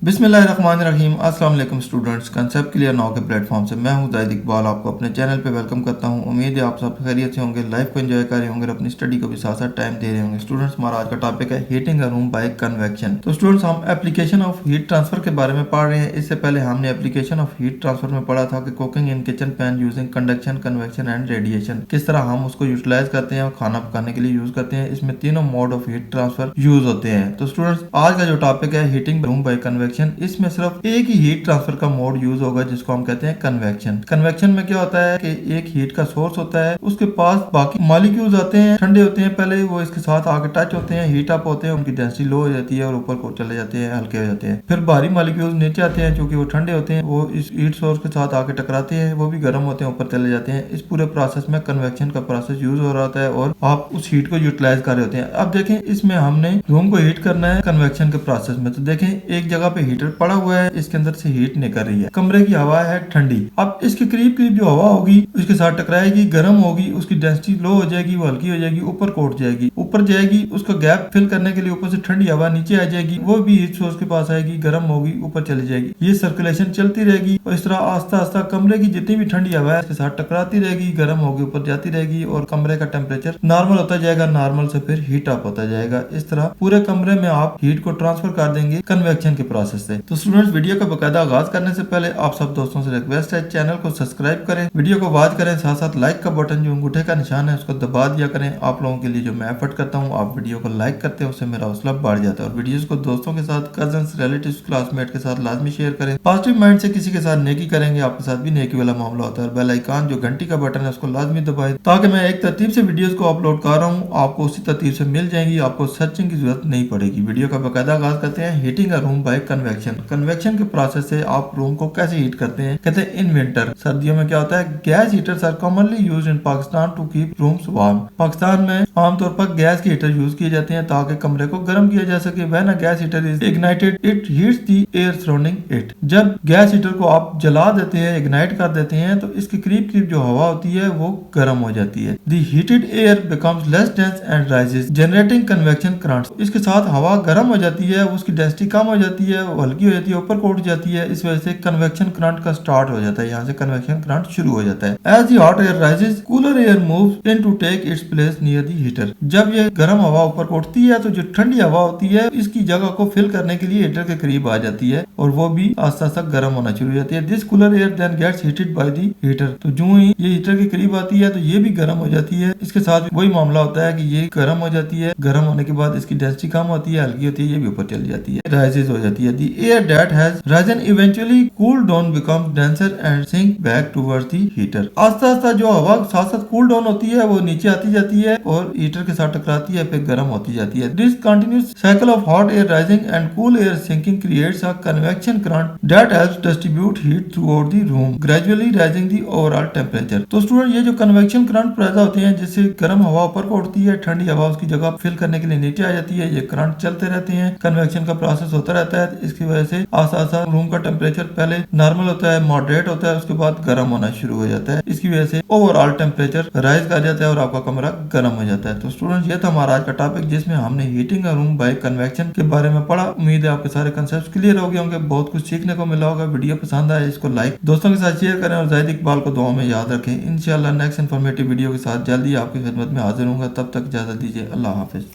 बिस्मिल्लाहिर्रहमानिर्रहीम। अस्सलाम वालेकुम स्टूडेंट्स, कंसेप्ट क्लियर नाउ के प्लेटफॉर्म से मैं हूं जाहिद इकबाल आपको अपने चैनल पे वेलकम करता हूं। उम्मीद है आप सब खैरियत से होंगे, लाइफ को एंजॉय कर रहे होंगे और अपनी स्टडी को भी साथ साथ टाइम दे रहे होंगे। स्टूडेंट्स, हमारा आज का टॉपिक है heating a room by convection. तो स्टूडेंट्स, हम एप्लीकेशन ऑफ हीट ट्रांसफर के बारे में पढ़ रहे हैं। इससे पहले हमने एप्लीकेशन ऑफ हीट ट्रांसफर में पढ़ा था कि cooking in kitchen pan using conduction, convection and radiation, किस तरह हम उसको यूटिलाइज करते हैं और खाना पकाने के लिए यूज करते हैं। इसमें तीनों mode of heat transfer use होते हैं। तो स्टूडेंट्स, आज का जो टॉपिक है हीटिंग रूम बाय कन्वेक्शन, इसमें सिर्फ एक ही हीट ट्रांसफर का मोड यूज होगा जिसको हम कहते हैं कन्वेक्शन। कन्वेक्शन में क्या होता है कि एक हीट का सोर्स होता है, उसके पास बाकी मॉलिक्यूल्स आते हैं, ठंडे होते हैं, पहले वो इसके साथ आके टच होते हैं, हीट अप होते हैं, उनकी डेंसिटी लो हो जाती है और ऊपर को चले जाते हैं, हल्के हो जाते हैं। फिर भारी मॉलिक्यूल्स नीचे आते हैं, क्योंकि वो ठंडे होते हैं, वो इस हीट सोर्स के साथ आके टकराते हैं, वो भी गर्म होते हैं, ऊपर चले जाते हैं। इस पूरे प्रोसेस में कन्वेक्शन का प्रोसेस यूज हो रहा होता है और आप उस हीट को यूटिलाइज कर रहे होते हैं। अब देखें, इसमें हमने रूम को हीट करना है कन्वेक्शन के प्रोसेस में। तो देखें, एक जगह पे हीटर पड़ा हुआ है, इसके अंदर से हीट निकल रही है, कमरे की हवा है ठंडी। अब इसके करीब करीब जो हवा होगी उसके साथ टकराएगी, गर्म होगी, उसकी डेंसिटी लो हो जाएगी, वो हल्की हो जाएगी, ऊपर को उठ जाएगी, ऊपर जाएगी, उसका गैप फिल करने के लिए ऊपर से ठंडी हवा नीचे आ जाएगी, वो भी हीट सोर्स के पास आएगी, गर्म होगी, ऊपर चली जाएगी। ये सर्कुलेशन चलती रहेगी और इस तरह आस्ता आस्ता कमरे की जितनी भी ठंडी हवा है इसके साथ टकराती रहेगी, गर्म होगी, ऊपर जाती रहेगी और कमरे का टेम्परेचर नॉर्मल होता जाएगा, नॉर्मल से फिर हीट अप होता जाएगा। इस तरह पूरे कमरे में आप हीट को ट्रांसफर कर देंगे कन्वेक्शन के प्रोसेस से। तो स्टूडेंट्स, वीडियो का बकायदा आगाज करने से पहले आप सब दोस्तों से रिक्वेस्ट है, चैनल को सब्सक्राइब करें, वीडियो को वॉच करें, साथ साथ लाइक का बटन जो अंगूठे का निशान है उसको दबा दिया करें। आप लोगों के लिए जो मैं एफर्ट करता हूं, आप वीडियो को लाइक करते हैं, उससे मेरा हौसला बढ़ जाता है। और वीडियोस को दोस्तों के साथ, कजन्स, रिलेटिव्स, क्लासमेट के साथ लाजमी शेयर करें। पॉजिटिव माइंड से किसी के साथ नेकी करेंगे, आपके साथ भी नेकी वाला मामला होता है। बेल आइकन जो घंटी का बटन है उसको लाजमी दबाएं, ताकि मैं एक तरतीब से वीडियोस को अपलोड कर रहा हूँ आपको उसी तरतीब से मिल जाएंगी, आपको सर्चिंग की जरूरत नहीं पड़ेगी। वीडियो का बकायदा आगाज करते हैं heating a room by convection. Convection के प्रोसेस से आप रूम को कैसे हीट करते हैं। कहते हैं इन विंटर, सर्दियों में क्या होता है, gas heaters are commonly used in Pakistan to keep rooms warm. Pakistan में आमतौर पर गैस के हीटर यूज किए जाते हैं ताकि कमरे को गर्म किया जा सके। When a gas heater is ignited it heats the air surrounding it. जब गैस हीटर को आप जला देते हैं, इग्नाइट कर देते हैं, तो इसके करीब करीब जो हवा होती है वो गर्म हो जाती है। The heated air becomes less dense and rises generating convection currents. इसके साथ हवा गर्म हो जाती है, उसकी डेंसिटी कम हो जाती है, वो हल्की हो जाती है, ऊपर को उठ जाती है। इस वजह से कन्वेक्शन करंट का स्टार्ट हो जाता है, यहाँ से कन्वेक्शन करंट शुरू हो जाता है। As the hot air rises cooler air moves in to take its place near the heater. जब ये गर्म हवा ऊपर को उठती है तो जो ठंडी हवा होती है इसकी जगह को फिल करने के लिए हीटर के करीब आ जाती है और वो भी आस्ता आस्ता गर्म होना शुरू हो जाती है। This cooler air then gets heated by the heater. तो जो ही ये हीटर के करीब आती है तो ये भी गर्म हो जाती है। इसके साथ वही मामला होता है कि ये गर्म हो जाती है, गर्म होने के बाद इसकी डेंसिटी कम होती है, हल्की होती है, ये भी ऊपर चली जाती है, राइजेस हो जाती है। The air that has risen eventually cool down becomes denser and sink back towards the heater. आस्ता आस्ता जो हवा साथ साथ कूल डाउन होती है वो नीचे आती जाती है और हीटर के साथ टकराती है, फिर गर्म होती जाती है। This continuous cycle of hot air rising and cool air sinking creates a convection current that helps distribute heat throughout the room gradually rising the overall temperature. तो स्टूडेंट, ये जो कन्वेक्शन करंट पैदा होते हैं, जिससे गर्म हवा ऊपर को उठती है, ठंडी हवा उसकी जगह फिल करने के लिए नीचे आ जाती है, ये करंट चलते रहते हैं, कन्वेक्शन का प्रोसेस होता रहता है। इसकी वजह से आस्ता आस्ता रूम का टेम्परेचर पहले नॉर्मल होता है, मॉडरेट होता है, उसके बाद गर्म होना शुरू हो जाता है। इसकी वजह से ओवरऑल टेम्परेचर राइज कर जाता है और आपका कमरा गर्म हो जाता है। तो स्टूडेंट्स, ये था हमारा आज का टॉपिक जिसमें हमने heating a room by convection के बारे में पढ़ा। उम्मीद है आपके सारे कंसेप्ट क्लियर हो गए होंगे, बहुत कुछ सीखने को मिला होगा। वीडियो पसंद आए इसको लाइक, दोस्तों के साथ शेयर करें और जाहिद इकबाल को दुआ में याद रखें। इंशाल्लाह नेक्स्ट इन्फॉर्मेटिव वीडियो के साथ जल्दी आपकी खिदमत में हाजिर होऊंगा। तब तक इजाजत दीजिए, अल्लाह हाफिज।